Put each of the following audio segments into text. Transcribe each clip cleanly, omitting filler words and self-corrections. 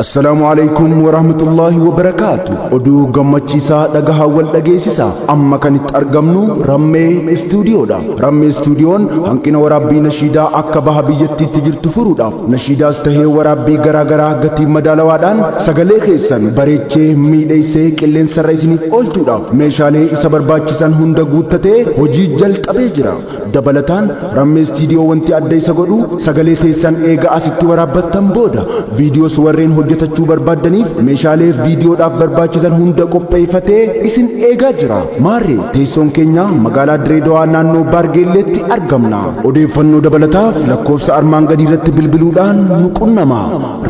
السلام عليكم ورحمة الله وبركاته. أدو غمچيسا دغها والدغيسيسا أما كانت أرغمنو رمي استوديو دا رمي استوديون هنكنا ورابي نشيدا أكا بها بيجتي تجرت فروداف نشيدا استهي ورابي غرا غرا غتي مدالوادان سغلي خيسان بريچه ميديسي كلين سرايسنيف اولتوداف ميشالي إسا برباچيسان هندا غوتته هجي جل قبيجرا دبلتان رمي استوديو وانتي أدي سغلو سغلي تيسان إيغا أسيتي ورابتن بودا فيديو سورين hojjetachuu barbaadaniif meeshaalee viidiyoodhaaf barbaachisan hunda qopheeffatee isin eegaa jira. Maarree teessoon keenya magaalaa Direedawaa naannoo Baargeelleetti argamna. Odeeffannoo dabalataaf lakkoofsa armaan gadii irratti bilbiluudhaan nu qunnama.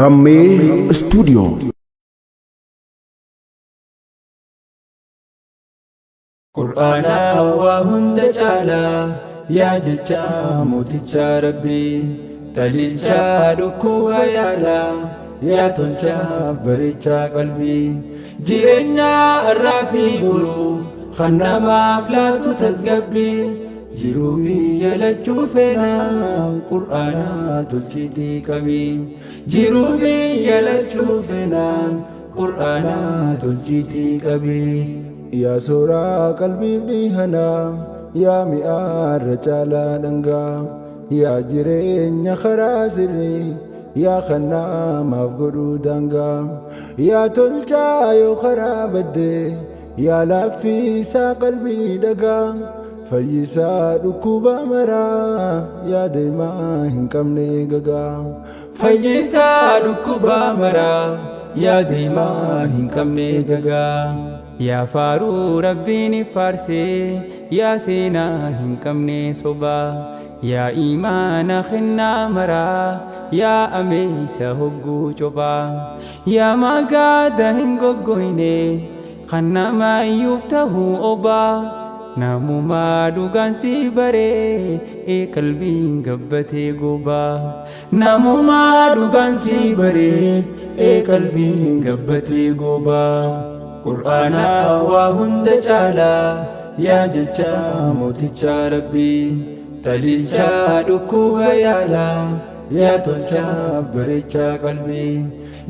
Rammee Istuudiyoo. Qur'aana waa hunda caalaa yaa jecha mooticha Rabbii taliilcha dhukkuba yaalaa yaa tolcha bareecha qalbii jireenya arraafi guruu kan namaaf laatu tasgabbii jiruu biyya lachuu feenaan Qur'aana tolchiitii qabii jiruu biyya lachuu feenaan Qur'aana tolchiitii qabii yaa sooraa qalbiif dhihanaa yaa mi'aarra caalaa dhangaa yaa jireenya karaa sirrii yaa khannamaaf godhuu daangaa yaa tolchaa yoo karaa baddee yaa laaffisaa qalbii dhagaa fayyisaa dhukkuba maraa yaa deemaa hin qabne gagaa fayyisaa dhukkuba maraa yaa deemaa hin qabne gagaa yaa faaruu rabbiin faarsee yaa seenaa hin qabne sobaa yaa imaana khinnaa maraa yaa ameeysa hogguu cophaa yaa magaada hin goggoyne kan namaa iyyuuf tahuu obaa namumaa dhugaan si baree qalbiin gabbatee gobaa namumaa dhugaan si baree qalbiin gabbatee gobaa Qur'aana waa hunda caalaa yaa jecha mooticha Rabbii taliilcha dhukkuba yaalaa yaa tolcha bareecha qalbii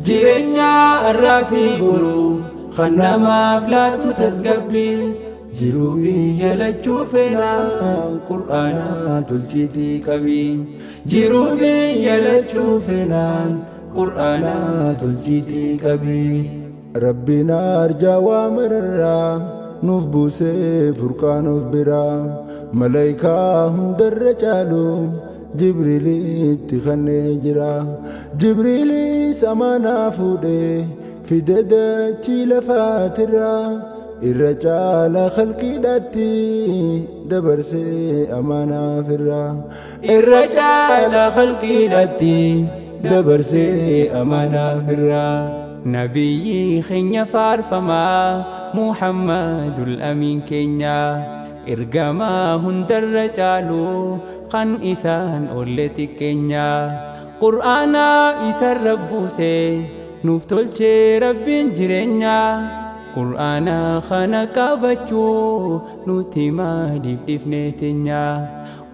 jireenya arraafi guruu kan namaaf laatu tasgabbii jiruu biyya lachuu feenaan Qur'aana tolchiitii qabii jiruu biyya lachuu feenaan Qur'aana tolchiitii qabii Rabbina arjaa waa mararraa nuuf buusee furqaanuuf biraa malaayikaa hundarra caalu Jibriilitti kannee jira Jibriilis amaanaa fuudhee fide dachii lafaatirraa irra caala khalqiidhaatti dabarsee amaanaaf irraa irra caala khalqiidhaatti dabarsee amaanaaf irraa Nabiyyi keenya faarfamaa Muhammadul Amiin keenya ergamaa hundarra caalu kan isaan olle xiqqeenya Qur'aana isarra buusee nuuf tolchee Rabbiin jireenya Qur'aana kana qabachuu nuti maaliif dhifnee teenya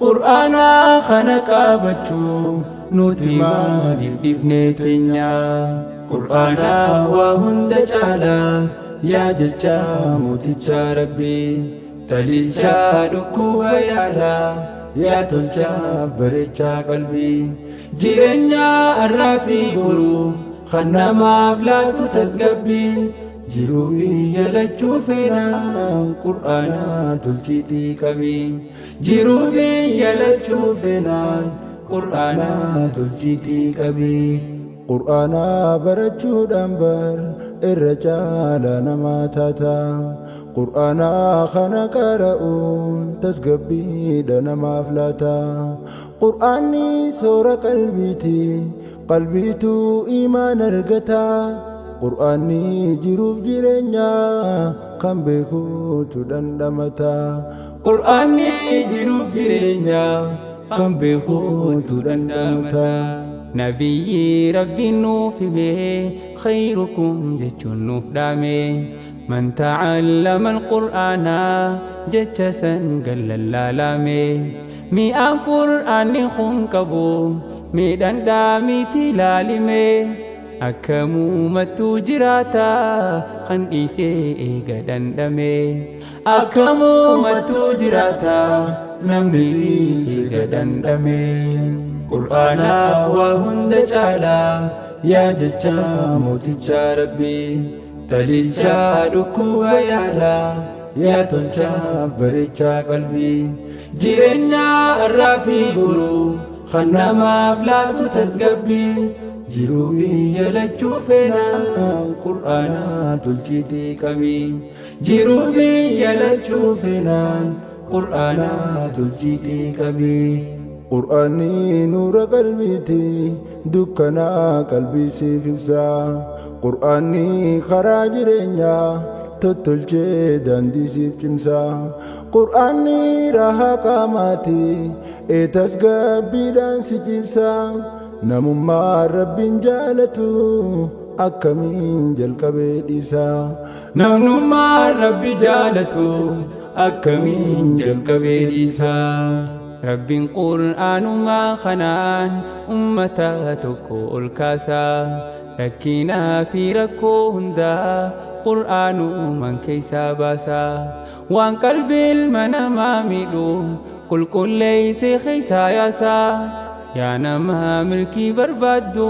Qur'aana kana qabachuu nuti maaliif dhifnee teenya Qur'aana waa hunda caalaa yaa jecha mooticha Rabbii taliilcha dhukkuba yaalaa yaa tolcha bareecha qalbii jireenya arraafi guruu kan namaaf laatu tasgabbii jiruu biyya lachuu feenaan Qur'aana tolchiitii qabii jiruu biyya lachuu feenaan Qur'aana tolchiitii qabii Qur'aana barachuudhaan bar irra caala namaa taata Qur'aana kana qara'uun tasgabbiidha namaaf laata Qur'aanni soora qalbiiti qalbiitu imaan argata Qur'aanni jiruuf jireenya kan beekuutu dhandhamata Qur'aanni jiruuf jireenya kan beekuutu dhandhamata Nabiyyi Rabbiin nuuf himee khayrukum jechuun nuuf dhaame man ta'allama al-Qur'aana jecha san gallallaalame mi'aan Qur'aanni kun qabu miidhaan dhaamiti laalime akkamumatu jiraata kan dhiisee eega dandhame akkamumatu jiraata namni dhiisee eega dandhame qur'aana waa hunda caala yaa jecha mooticha rabbii taliilcha dhukkuba yaala yaa tolchaaf bareechaa qalbii jireenya har'aa fi boruu kan namaaf laatu tasgabbii jiruu biyya lachuu feenaan qur'aana tolchiitii qabii jiruu biyya lachuu feenaan qur'aana tolchiitii qabii qur'aanni nuura qalbiiti dukkanaa qalbii siif ibsa qur'aanni karaa jireenyaa tottolchee daandii siif cimsa qur'aanni rahaa qaamaati tasgabbiidhaan si cibsa namummaa rabbiin jaalatu akkamiin jalqabee dhiisa namummaa rabbi jaalatu akkamiin jalqabee dhiisa rabbiin qur'aanumaa kanaan ummata tokko ol kaasa rakkinaa fi rakkoo hundaa qur'aanumaan keeysaa baasa waan qalbii ilma namaa miidhu qulqulleeysee keeysaa yaasa yaa namaa milkii barbaaddu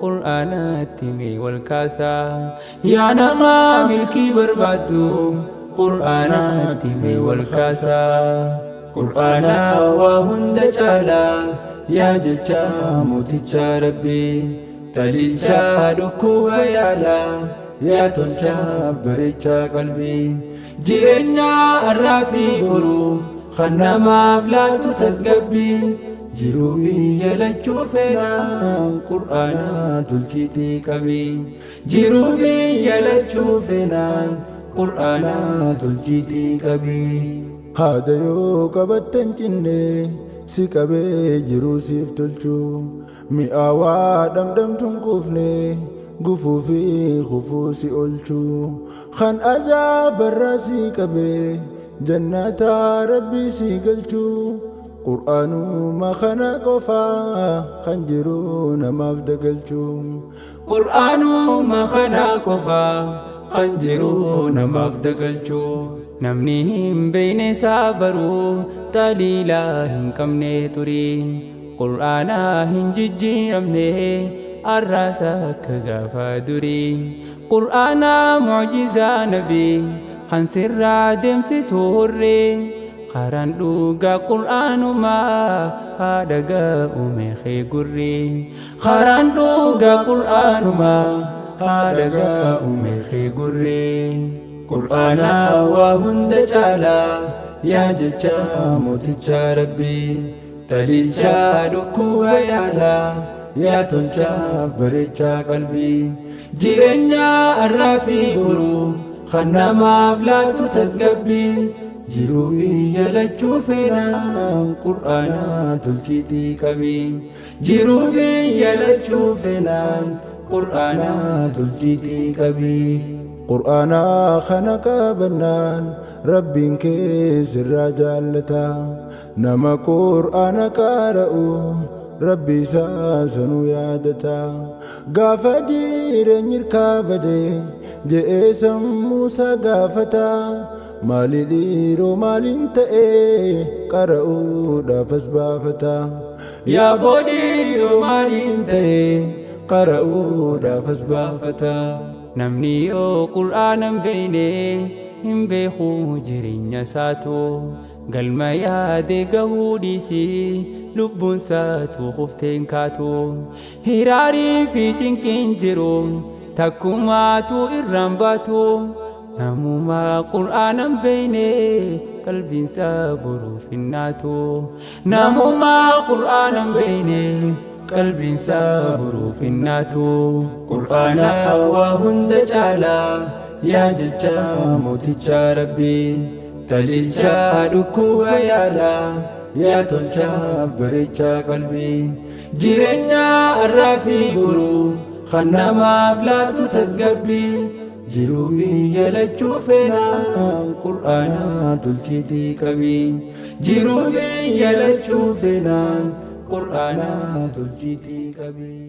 qur'aanatti mee wal kaasa yaa namaa milkii barbaaddu qur'aanatti mee wal kaasa qur'aana waa hunda caala yaa jecha mooticha rabbii taliilcha dhukkuba yaala yaa tolchaaf bareechaa qalbii jireenya har'aa fi boruu kan namaaf laatu tasgabbii jiruu biyya lachuu feenaan qur'aana tolchiitii qabii jiruu biyya lachuu feenaan qur'aana tolchiitii qabii haada yoo qabatten cinne si qabee jiruu siif tolchuu mi'aawaa dhamdhamtuun quufne gufuu fi kufuu si oolchuu kan ajaabarraa si qabee jannata rabbii si galchuu qur'aanuma kana qofaa kan jiru namaaf dagalchuu qur'aanuma kana qofaa kan jiru namaaf dagalchuu namni hin beeyne isaa baruu taliilaa hin qabne turiin qur'aana hin jijjiiramne arraasa akka gaafa durii qur'aana mucjizaa nabii kan sirraa deemsisuu horree karaan dhugaa qur'aanumaa haadhagaa uume kee gurrii karaan dhugaa qur'aanumaa haadhagaa uume kee gurrii qur'aana waa hunda caala yaa jecha mooticha rabbii taliilcha dhukkuba yaala yaa tolchaaf bareechaa qalbii jireenya har'aa fi boruu kan namaaf laatu tasgabbii jiruu biyya lachuu feenaan qur'aana tolchiitii qabii jiruu biyya lachuu feenaan qur'aana tolchiitii qabii qur'aana kana qabannaan rabbiin kee sirraa jaallata nama qur'aana qara'u rabbi isaa sanuu yaadata gaafa jireenyi irkaa badee je'ee sammuu isaa gaafata maali dhiiroo maaliin ta'ee qara'uudhaaf as baafata yaa boodhiiroo maaliin ta'ee qara'uudhaaf as baafata namni yoo qur'aana hin beeyne hin beeku jireenya isaatu galma yaade gahuu dhiisii lubbuun isaatu kufteen kaatu hiraarii fi cinqiin jiru takkumaatu irraan baatu namummaa qur'aana hin beeyne qalbiin isaa boruuf hinnaatu namummaa qur'aana hin beeyne qalbiin isaa boruuf hinnaatu qur'aana waa hunda caala yaa jecha mooticha rabbii taliilcha dhukkuba yaala yaa tolchaaf bareechaa qalbii jireenya har'aa fi boruu kan namaaf laatu tasgabbii jiruu biyya lachuu feenaan qur'aana tolchiitii qabii jiruu biyya lachuu feenaan qur'aana tolchiitii qabii